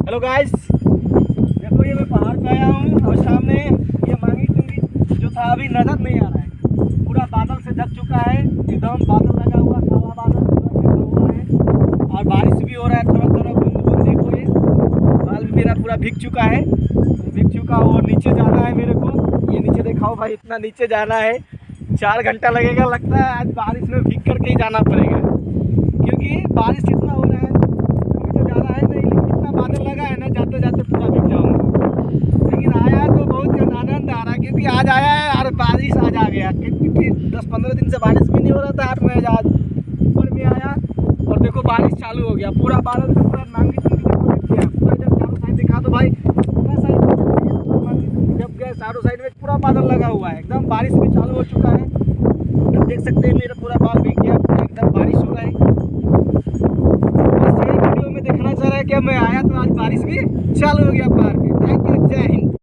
Hello guys, देखो ये मैं पहाड़ पे आया हूँ और सामने ये मांगी टूंगी जो था अभी नजर नहीं आ रहा है। पूरा बादल से ढक चुका है, एकदम बादल लगा हुआ, काला बादल पूरा ढका हुआ है और बारिश भी हो रहा है थोड़ा थोड़ा बूंद बूंद। देखो ये बाल भी मेरा पूरा भीग चुका है, और नीचे जाना है मेरे को। ये नीचे दिखाओ भाई, इतना नीचे जाना है, 4 घंटा लगेगा लगता है। आज बारिश में भीग करके ही जाना पड़ेगा क्योंकि बारिश इतना हो रहा है। अभी तो ज़्यादा है नहीं, लेकिन इतना बादल लगा है ना, जाते जाते पूरा भीग जाऊँगा। लेकिन आया तो बहुत आनंद आ रहा है क्योंकि आज आया है और बारिश आज आ गया। क्योंकि 10-15 दिन से बारिश भी नहीं हो रहा था, आज मैं आज ऊपर में आया और देखो बारिश चालू हो गया। पूरा बादल से पूरा नांगी गया, पूरा इधर चारों साइड दिखा दो भाई, पूरा साइड जब गए चारों साइड में पूरा बादल लगा हुआ है, एकदम बारिश भी चालू हो चुका है। तो देख सकते हैं मेरा पूरा बाल भीग गया, पूरा एकदम बारिश हो रहा है। बस यही वीडियो में देखना चाह रहा है कि मैं आया तो आज बारिश भी चालू हो गया पहाड़ पे।